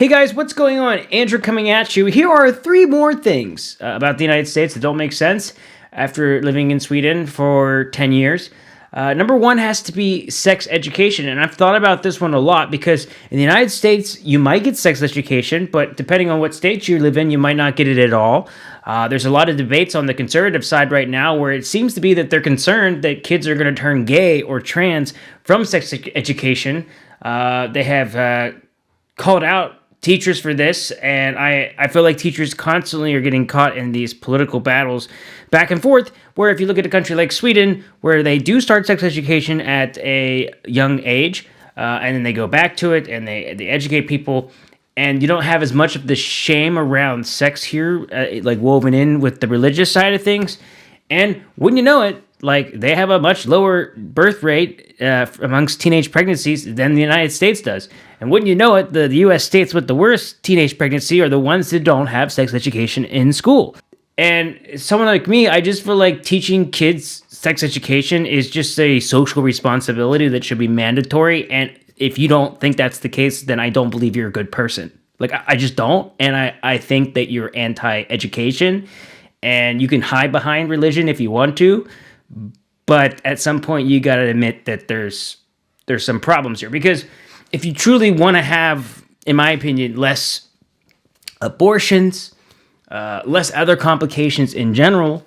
Hey guys, what's going on? Andrew coming at you. Here are three more things about the United States that don't make sense after living in Sweden for 10 years. Number one has to be sex education, and I've thought about this one a lot because in the United States, you might get sex education, but depending on what state you live in, you might not get it at all. There's a lot of debates on the conservative side right now where it seems to be that they're concerned that kids are going to turn gay or trans from sex education. They have called out teachers for this, and I feel like teachers constantly are getting caught in these political battles back and forth, where if you look at a country like Sweden, where they do start sex education at a young age, and then they go back to it, and they educate people, and you don't have as much of the shame around sex here, like woven in with the religious side of things, and wouldn't you know it, like they have a much lower birth rate amongst teenage pregnancies than the United States does. And wouldn't you know it, the U.S. states with the worst teenage pregnancy are the ones that don't have sex education in school. And someone like me, I just feel like teaching kids sex education is just a social responsibility that should be mandatory. And if you don't think that's the case, then I don't believe you're a good person. Like, I just don't. And I think that you're anti-education. And you can hide behind religion if you want to. But at some point, you got to admit that there's some problems here. Because if you truly want to have, in my opinion, less abortions, less other complications in general,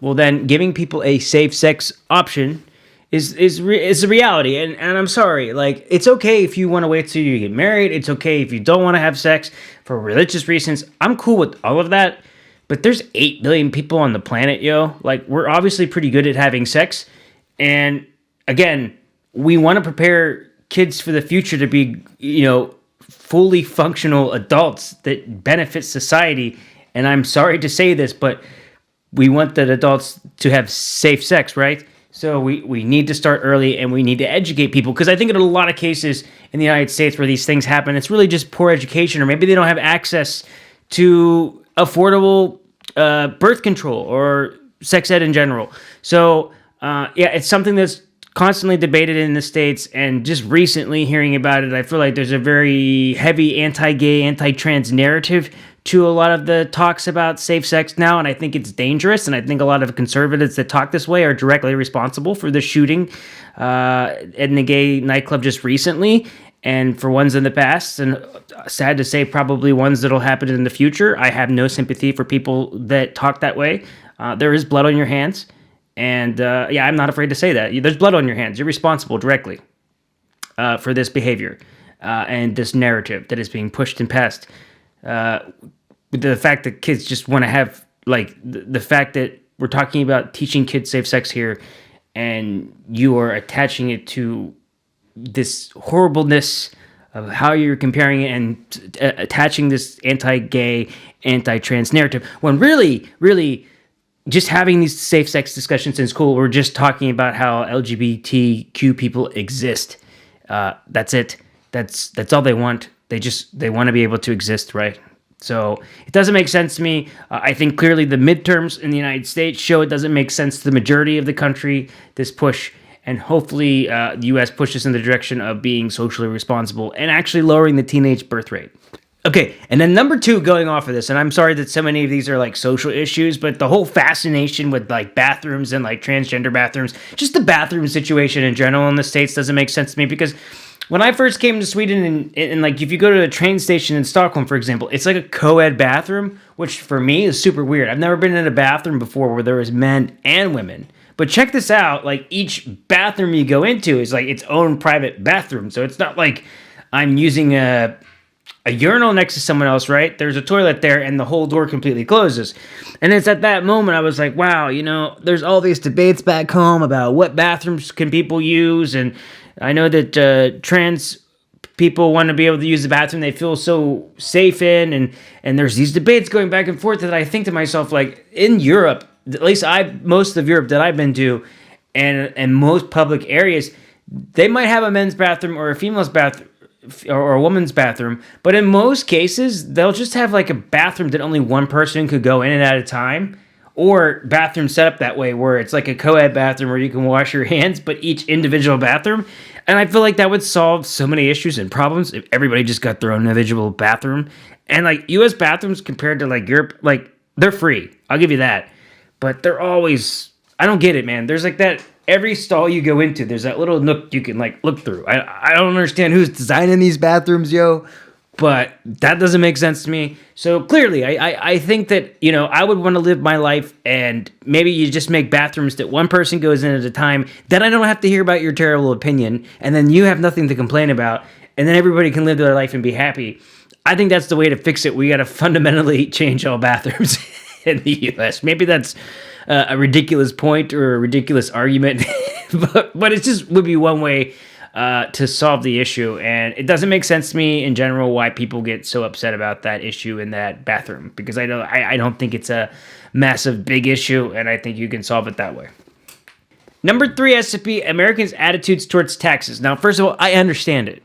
well, then giving people a safe sex option is a reality. And I'm sorry, like, it's okay if you want to wait till you get married. It's okay if you don't want to have sex for religious reasons. I'm cool with all of that. But there's 8 billion people on the planet, yo. Like, we're obviously pretty good at having sex. And again, we want to prepare kids for the future to be, fully functional adults that benefit society. And I'm sorry to say this, but we want the adults to have safe sex, right? So we need to start early, and we need to educate people. Because I think in a lot of cases in the United States where these things happen, it's really just poor education, or maybe they don't have access to affordable birth control or sex ed in general. So, it's something that's constantly debated in the States, and just recently hearing about it, I feel like there's a very heavy anti-gay, anti-trans narrative to a lot of the talks about safe sex now, and I think it's dangerous, and I think a lot of conservatives that talk this way are directly responsible for the shooting in the gay nightclub just recently, and for ones in the past, and sad to say, probably ones that'll happen in the future. I have no sympathy for people that talk that way. There is blood on your hands, and I'm not afraid to say that. There's blood on your hands. You're responsible directly for this behavior and this narrative that is being pushed and passed. The fact that kids just want to have, like, the fact that we're talking about teaching kids safe sex here, and you are attaching it to this horribleness of how you're comparing it and attaching this anti-gay, anti-trans narrative, when really just having these safe sex discussions in school, we're just talking about how LGBTQ people exist. That's it. That's all they want. They want to be able to exist, right? So it doesn't make sense to me. I think clearly the midterms in the United States show it doesn't make sense to the majority of the country, this push. And hopefully the U.S. pushes in the direction of being socially responsible and actually lowering the teenage birth rate. Okay, and then number 2, going off of this, and I'm sorry that so many of these are like social issues, but the whole fascination with like bathrooms and like transgender bathrooms, just the bathroom situation in general in the States doesn't make sense to me, because when I first came to Sweden, and like if you go to a train station in Stockholm, for example, it's like a co-ed bathroom, which for me is super weird. I've never been in a bathroom before where there was men and women. But check this out, like each bathroom you go into is like its own private bathroom. So it's not like I'm using a urinal next to someone else, right? There's a toilet there and the whole door completely closes. And it's at that moment I was like, wow, there's all these debates back home about what bathrooms can people use. And I know that trans people want to be able to use the bathroom they feel so safe in. And there's these debates going back and forth that I think to myself, like, in Europe, at least most of Europe that I've been to, and most public areas, they might have a men's bathroom or a female's bathroom or a woman's bathroom, but in most cases, they'll just have like a bathroom that only one person could go in and at a time, or bathroom set up that way where it's like a co-ed bathroom where you can wash your hands, but each individual bathroom. And I feel like that would solve so many issues and problems if everybody just got their own individual bathroom. And like US bathrooms compared to like Europe, like they're free. I'll give you that. But they're always, I don't get it, man. There's like that, every stall you go into, there's that little nook you can like look through. I don't understand who's designing these bathrooms, yo. But that doesn't make sense to me. So clearly, I think that, I would want to live my life, and maybe you just make bathrooms that one person goes in at a time. Then I don't have to hear about your terrible opinion, and then you have nothing to complain about, and then everybody can live their life and be happy. I think that's the way to fix it. We got to fundamentally change all bathrooms in the U.S. Maybe that's a ridiculous point or a ridiculous argument, but it just would be one way to solve the issue. And it doesn't make sense to me in general why people get so upset about that issue in that bathroom, because I don't think it's a massive big issue, and I think you can solve it that way. Number 3 has to be Americans' attitudes towards taxes. Now, first of all, I understand it.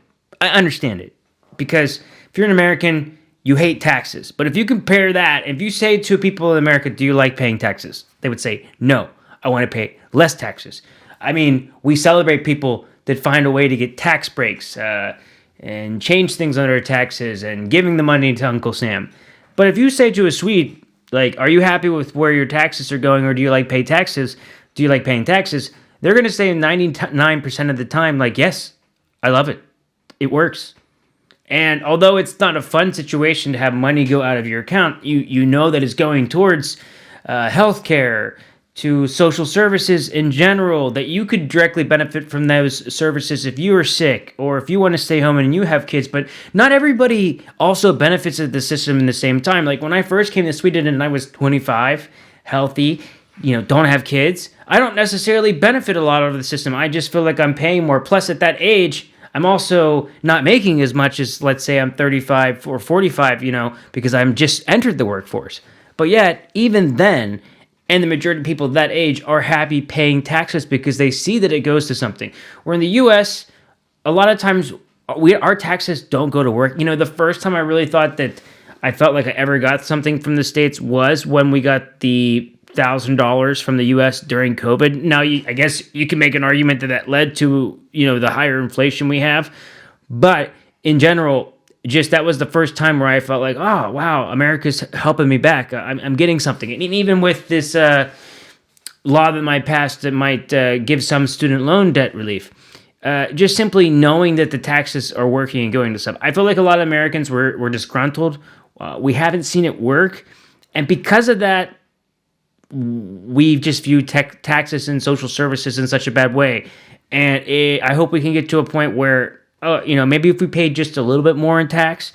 Because if you're an American, you hate taxes. But if you compare that, if you say to people in America, do you like paying taxes? They would say, no, I want to pay less taxes. I mean, we celebrate people that find a way to get tax breaks and change things on their taxes and giving the money to Uncle Sam. But if you say to a Swede, like, are you happy with where your taxes are going, or do you like pay taxes? Do you like paying taxes? They're going to say 99% of the time, like, yes, I love it. It works. And although it's not a fun situation to have money go out of your account, you know that it's going towards healthcare, to social services in general, that you could directly benefit from those services if you are sick or if you want to stay home and you have kids. But not everybody also benefits of the system in the same time. Like when I first came to Sweden and I was 25, healthy, don't have kids, I don't necessarily benefit a lot of the system. I just feel like I'm paying more. Plus at that age, I'm also not making as much as, let's say I'm 35 or 45, because I'm just entered the workforce. But yet, even then, and the majority of people that age are happy paying taxes because they see that it goes to something. Where in the U.S., a lot of times our taxes don't go to work. The first time I really thought that I felt like I ever got something from the States was when we got the $1,000 from the U.S. during COVID. Now, I guess you can make an argument that led to, the higher inflation we have. But in general, just that was the first time where I felt like, oh, wow, America's helping me back. I'm getting something. And even with this law that might pass that might give some student loan debt relief, just simply knowing that the taxes are working and going to stuff. I feel like a lot of Americans were disgruntled. We haven't seen it work. And because of that, we've just viewed taxes and social services in such a bad way. And I hope we can get to a point where, maybe if we paid just a little bit more in tax,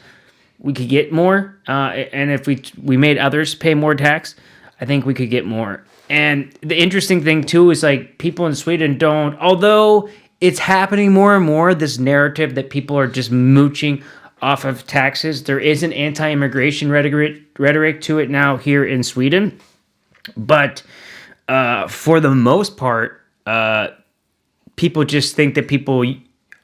we could get more. And if we made others pay more tax, I think we could get more. And the interesting thing, too, is like people in Sweden don't, although it's happening more and more, this narrative that people are just mooching off of taxes, there is an anti-immigration rhetoric to it now here in Sweden. But for the most part, people just think that people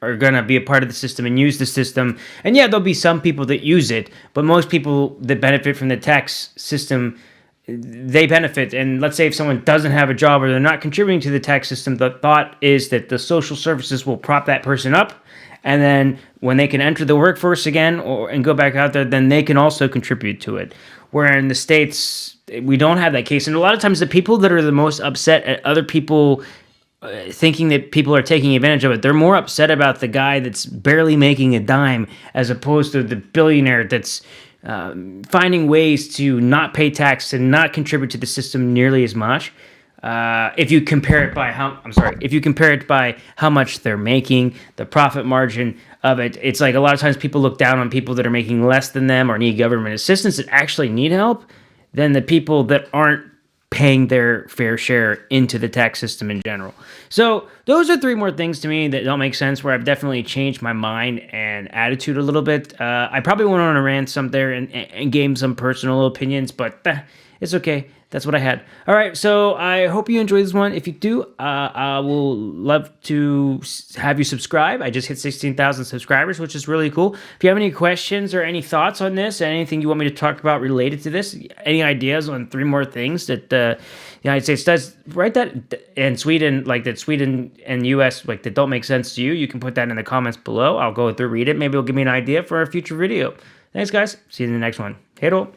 are going to be a part of the system and use the system. And yeah, there'll be some people that use it, but most people that benefit from the tax system, they benefit. And let's say if someone doesn't have a job or they're not contributing to the tax system, the thought is that the social services will prop that person up. And then when they can enter the workforce again and go back out there, then they can also contribute to it. Where in the States, we don't have that case. And a lot of times the people that are the most upset at other people thinking that people are taking advantage of it, they're more upset about the guy that's barely making a dime as opposed to the billionaire that's finding ways to not pay tax and not contribute to the system nearly as much. If you compare it by how much they're making, the profit margin of it, it's like a lot of times people look down on people that are making less than them or need government assistance that actually need help than the people that aren't paying their fair share into the tax system in general. So those are 3 more things to me that don't make sense, where I've definitely changed my mind and attitude a little bit. I probably went on a rant some there and gave some personal opinions, but it's okay. That's what I had. All right, so I hope you enjoyed this one. If you do, I will love to have you subscribe. I just hit 16,000 subscribers, which is really cool. If you have any questions or any thoughts on this, anything you want me to talk about related to this, any ideas on 3 more things that the United States does, write that in Sweden, like that Sweden in the U.S. like that don't make sense to you, you can put that in the comments below. I'll go through, read it. Maybe it'll give me an idea for a future video. Thanks, guys. See you in the next one. Hej då.